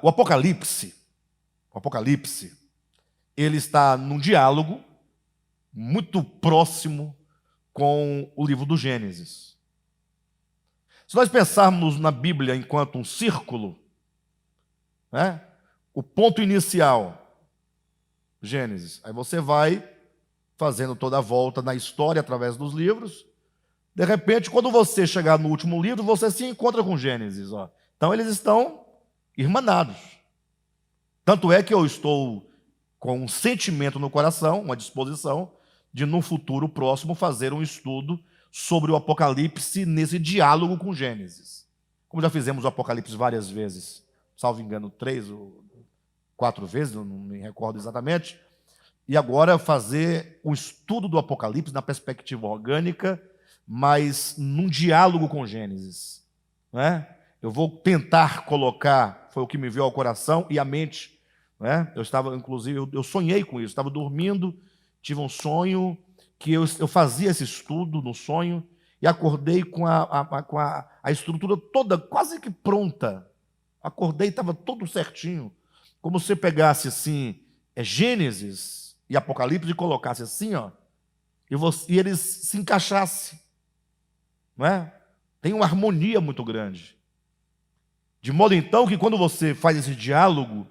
O Apocalipse, ele está num diálogo muito próximo com o livro do Gênesis. Se nós pensarmos na Bíblia enquanto um círculo, né? O ponto inicial, Gênesis. Aí você vai fazendo toda a volta na história através dos livros. De repente, quando você chegar no último livro, você se encontra com Gênesis. Ó. Então, eles estão irmanados. Tanto é que eu estou com um sentimento no coração, uma disposição, de no futuro próximo fazer um estudo sobre o Apocalipse nesse diálogo com Gênesis. Como já fizemos o Apocalipse várias vezes, salvo engano, 3 ou 4 vezes, não me recordo exatamente, e agora fazer o estudo do Apocalipse na perspectiva orgânica, mas num diálogo com Gênesis. Né? Eu vou tentar colocar, foi o que me veio ao coração e à mente. Né? Eu estava, inclusive, eu sonhei com isso, estava dormindo, tive um sonho que eu fazia esse estudo no sonho e acordei com a estrutura toda quase que pronta. Acordei e estava tudo certinho. Como se você pegasse assim, Gênesis e Apocalipse e colocasse assim, ó, e eles se encaixassem. Não é? Tem uma harmonia muito grande. De modo então que quando você faz esse diálogo,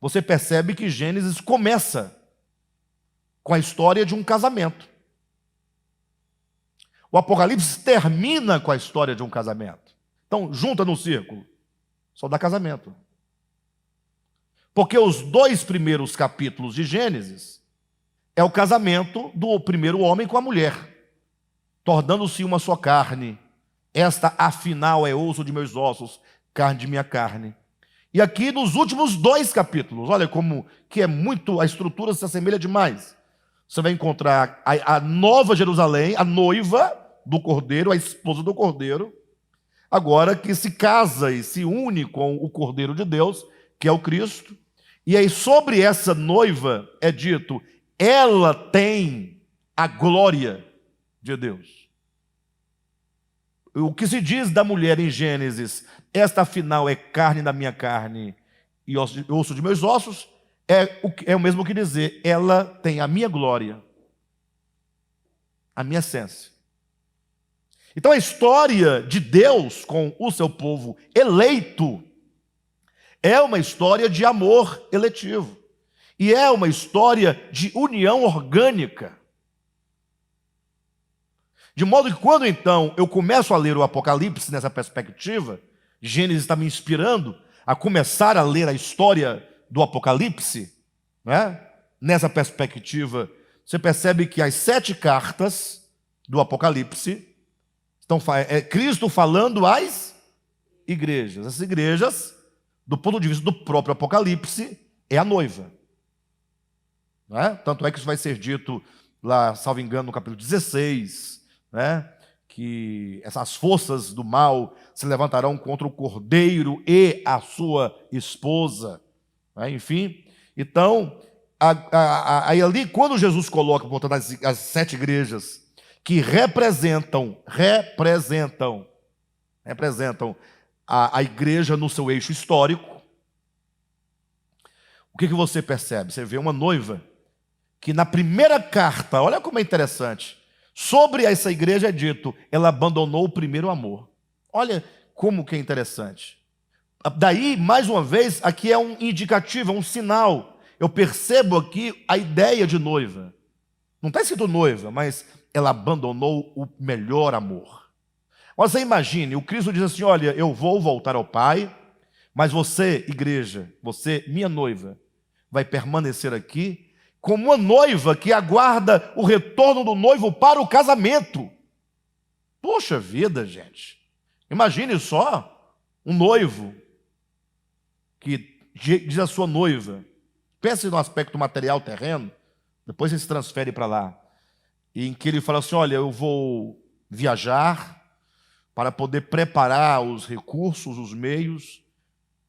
você percebe que Gênesis começa com a história de um casamento. O Apocalipse termina com a história de um casamento. Então, junta no círculo, só dá casamento. Porque os 2 primeiros capítulos de Gênesis é o casamento do primeiro homem com a mulher, tornando-se uma só carne. Esta, afinal, é osso de meus ossos, carne de minha carne. E aqui nos últimos 2 capítulos, olha como que é muito, a estrutura se assemelha demais. Você vai encontrar a Nova Jerusalém, a noiva do Cordeiro, a esposa do Cordeiro, agora que se casa e se une com o Cordeiro de Deus, que é o Cristo. E aí sobre essa noiva é dito, ela tem a glória de Deus. O que se diz da mulher em Gênesis, esta afinal é carne da minha carne e osso de meus ossos, é o mesmo que dizer, ela tem a minha glória, a minha essência. Então a história de Deus com o seu povo eleito é uma história de amor eletivo. E é uma história de união orgânica. De modo que quando então eu começo a ler o Apocalipse nessa perspectiva, Gênesis está me inspirando a começar a ler a história do Apocalipse, né? Nessa perspectiva, você percebe que as 7 cartas do Apocalipse é Cristo falando às igrejas. As igrejas, do ponto de vista do próprio Apocalipse, é a noiva. Não é? Tanto é que isso vai ser dito lá, salvo engano, no capítulo 16, né? Que essas forças do mal se levantarão contra o Cordeiro e a sua esposa. Né? Enfim, então, aí ali, quando Jesus coloca, portanto, as 7 igrejas que representam a igreja no seu eixo histórico, o que você percebe? Você vê uma noiva que na primeira carta, olha como é interessante, sobre essa igreja é dito, ela abandonou o primeiro amor. Olha como que é interessante. Daí, mais uma vez, aqui é um indicativo, é um sinal. Eu percebo aqui a ideia de noiva. Não está escrito noiva, mas ela abandonou o melhor amor. Você imagine, o Cristo diz assim, olha, eu vou voltar ao Pai, mas você, igreja, você, minha noiva, vai permanecer aqui como uma noiva que aguarda o retorno do noivo para o casamento. Poxa vida, gente. Imagine só um noivo que diz à sua noiva, pense no aspecto material terreno, depois ele se transfere para lá, em que ele fala assim, olha, eu vou viajar para poder preparar os recursos, os meios,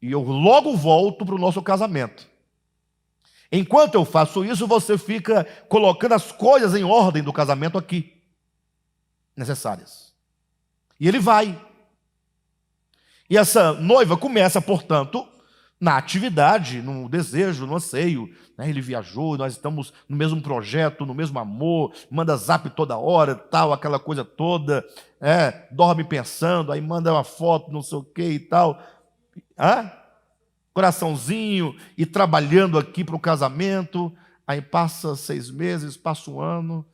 e eu logo volto para o nosso casamento. Enquanto eu faço isso, você fica colocando as coisas em ordem do casamento aqui, necessárias. E ele vai. E essa noiva começa, portanto, na atividade, no desejo, no anseio. Ele viajou, nós estamos no mesmo projeto, no mesmo amor, manda zap toda hora, tal, aquela coisa toda, dorme pensando, aí manda uma foto, não sei o que e tal. Coraçãozinho, e trabalhando aqui para o casamento. Aí passa 6 meses, passa um ano,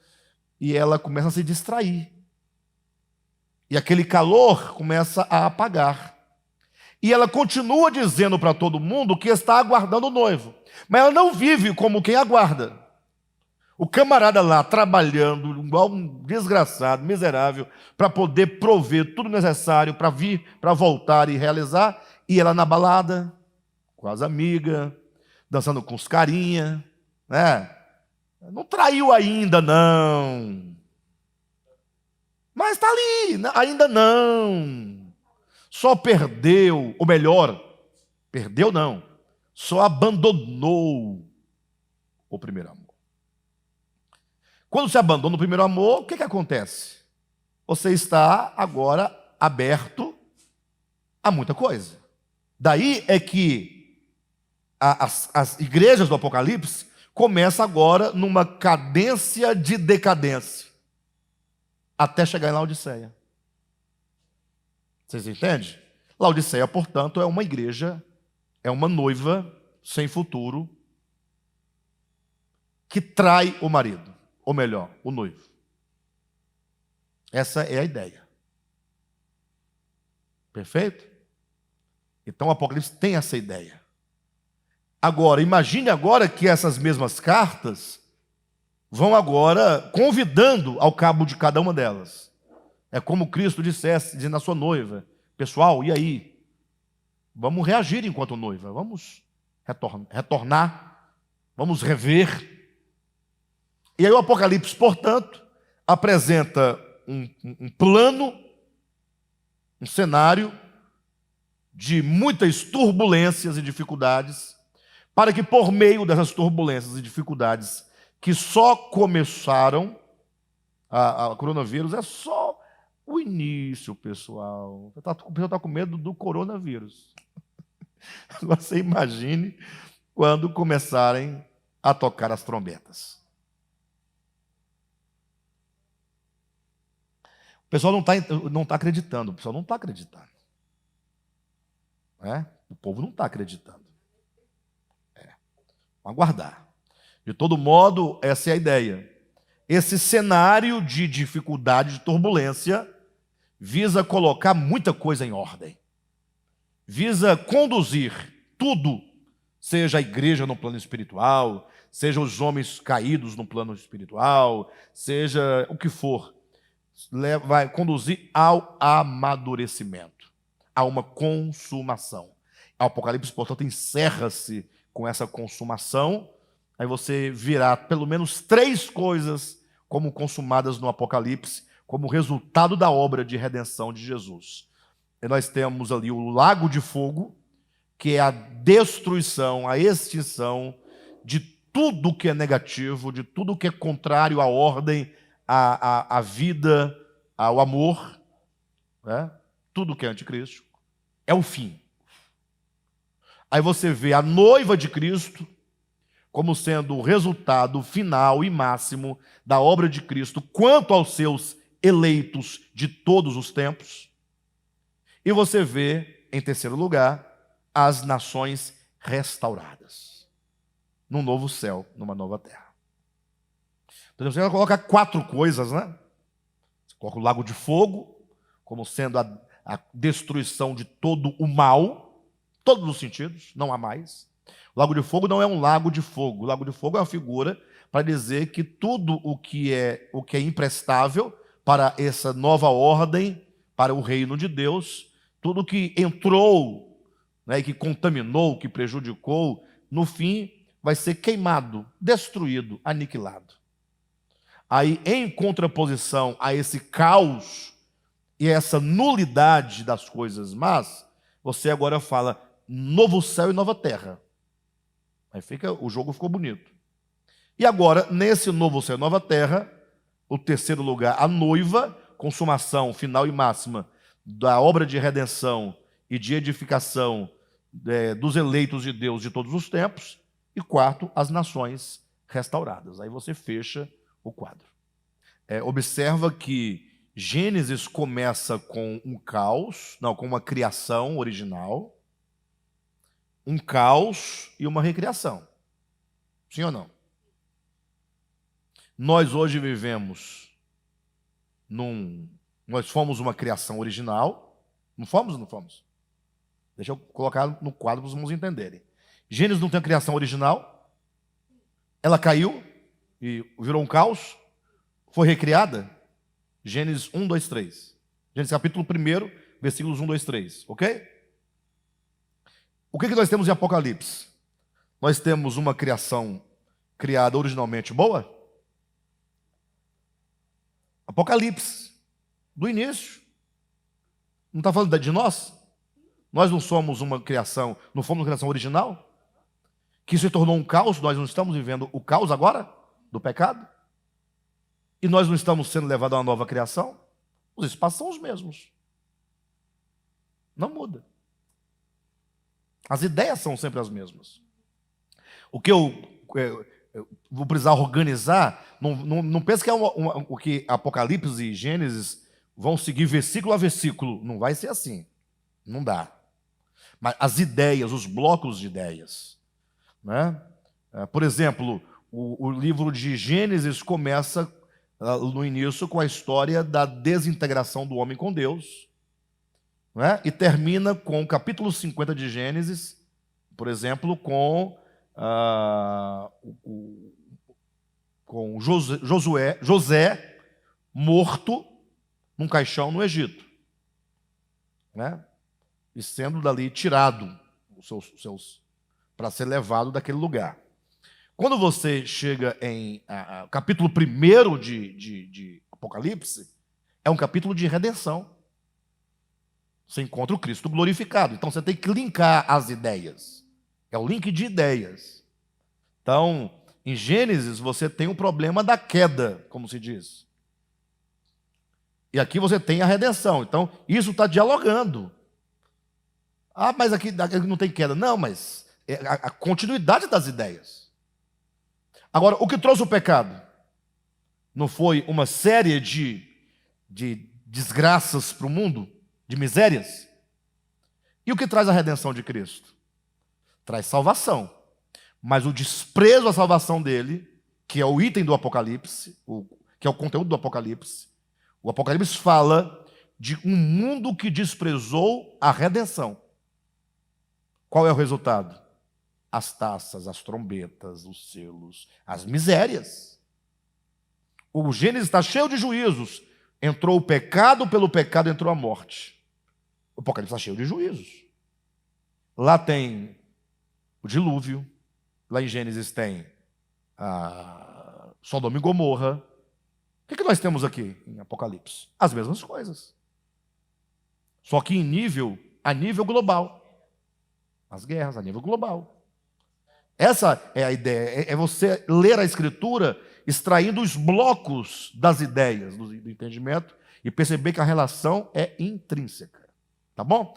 e ela começa a se distrair. E aquele calor começa a apagar. E ela continua dizendo para todo mundo que está aguardando o noivo. Mas ela não vive como quem aguarda. O camarada lá trabalhando, igual um desgraçado, miserável, para poder prover tudo necessário para vir, para voltar e realizar. E ela na balada, com as amigas, dançando com os carinha. Não traiu ainda, não. Mas está ali, ainda não. Só perdeu, ou melhor, perdeu não, só abandonou o primeiro amor. Quando se abandona o primeiro amor, o que acontece? Você está agora aberto a muita coisa. Daí é que as igrejas do Apocalipse começam agora numa cadência de decadência, até chegar em Laodiceia. Vocês entendem? Laodiceia, portanto, é uma igreja, é uma noiva sem futuro, que trai o marido, ou melhor, o noivo. Essa é a ideia. Perfeito? Então o Apocalipse tem essa ideia. Agora, imagine agora que essas mesmas cartas vão agora convidando ao cabo de cada uma delas. É como Cristo dissesse, dizendo à sua noiva: pessoal, e aí? Vamos reagir enquanto noiva, vamos retornar, vamos rever. E aí o Apocalipse, portanto, apresenta um plano, um cenário de muitas turbulências e dificuldades, para que por meio dessas turbulências e dificuldades que só começaram, a coronavírus é só o início, pessoal. O pessoal está com medo do coronavírus. Você imagine quando começarem a tocar as trombetas. O pessoal não está acreditando. O pessoal não está acreditando. O povo não está acreditando. Vamos aguardar. De todo modo, essa é a ideia. Esse cenário de dificuldade, de turbulência, visa colocar muita coisa em ordem. Visa conduzir tudo, seja a igreja no plano espiritual, seja os homens caídos no plano espiritual, seja o que for, vai conduzir ao amadurecimento, a uma consumação. O Apocalipse, portanto, encerra-se com essa consumação. Aí você virá pelo menos 3 coisas como consumadas no Apocalipse, como resultado da obra de redenção de Jesus. E nós temos ali o lago de fogo, que é a destruição, a extinção de tudo que é negativo, de tudo que é contrário à ordem, à vida, ao amor, tudo que é anticristo, é o fim. Aí você vê a noiva de Cristo como sendo o resultado final e máximo da obra de Cristo quanto aos seus eleitos de todos os tempos. E você vê, em terceiro lugar, as nações restauradas, num novo céu, numa nova terra. Então você coloca 4 coisas, né? Você coloca o lago de fogo, como sendo a destruição de todo o mal, todos os sentidos, não há mais. O lago de fogo não é um lago de fogo. O lago de fogo é uma figura para dizer que tudo o que é imprestável para essa nova ordem, para o reino de Deus, tudo que entrou, que contaminou, que prejudicou, no fim vai ser queimado, destruído, aniquilado. Aí, em contraposição a esse caos e essa nulidade das coisas más, você agora fala novo céu e nova terra. Aí o jogo ficou bonito. E agora, nesse novo céu e nova terra, o terceiro lugar, a noiva, consumação final e máxima da obra de redenção e de edificação dos eleitos de Deus de todos os tempos. E quarto, as nações restauradas. Aí você fecha o quadro. Observa que Gênesis começa com um caos, não, com uma criação original, um caos e uma recriação. Sim ou não? Nós hoje vivemos nós fomos uma criação original. Não fomos ou não fomos? Deixa eu colocar no quadro para os irmãos entenderem. Gênesis não tem a criação original. Ela caiu e virou um caos. Foi recriada. Gênesis 1, 2, 3. Gênesis capítulo 1, versículos 1, 2, 3. Ok? O que nós temos em Apocalipse? Nós temos uma criação criada originalmente boa. Apocalipse, do início. Não está falando de nós? Nós não somos uma criação, não fomos uma criação original? Que se tornou um caos, nós não estamos vivendo o caos agora, do pecado? E nós não estamos sendo levados a uma nova criação? Os espaços são os mesmos. Não muda. As ideias são sempre as mesmas. O que eu vou precisar organizar, não pense que o que Apocalipse e Gênesis vão seguir versículo a versículo. Não vai ser assim. Não dá. Mas as ideias, os blocos de ideias. Né? Por exemplo, o livro de Gênesis começa no início com a história da desintegração do homem com Deus. Né? E termina com o capítulo 50 de Gênesis, por exemplo, com José morto num caixão no Egito, né? E sendo dali tirado para ser levado daquele lugar. Quando você chega em capítulo 1 de Apocalipse, é um capítulo de redenção. Você encontra o Cristo glorificado. Então você tem que linkar as ideias. É o link de ideias. Então, em Gênesis, você tem o problema da queda, como se diz. E aqui você tem a redenção. Então, isso está dialogando. Ah, mas aqui não tem queda. Não, mas é a continuidade das ideias. Agora, o que trouxe o pecado? Não foi uma série de desgraças para o mundo? De misérias? E o que traz a redenção de Cristo? Traz salvação. Mas o desprezo à salvação dele, que é o item do Apocalipse, que é o conteúdo do Apocalipse, o Apocalipse fala de um mundo que desprezou a redenção. Qual é o resultado? As taças, as trombetas, os selos, as misérias. O Gênesis está cheio de juízos. Entrou o pecado, pelo pecado entrou a morte. O Apocalipse está cheio de juízos. Lá tem o dilúvio. Lá em Gênesis tem Sodoma e Gomorra. O que nós temos aqui em Apocalipse? As mesmas coisas. Só que a nível global. As guerras a nível global. Essa é a ideia. É você ler a Escritura extraindo os blocos das ideias, do entendimento, e perceber que a relação é intrínseca. Tá bom?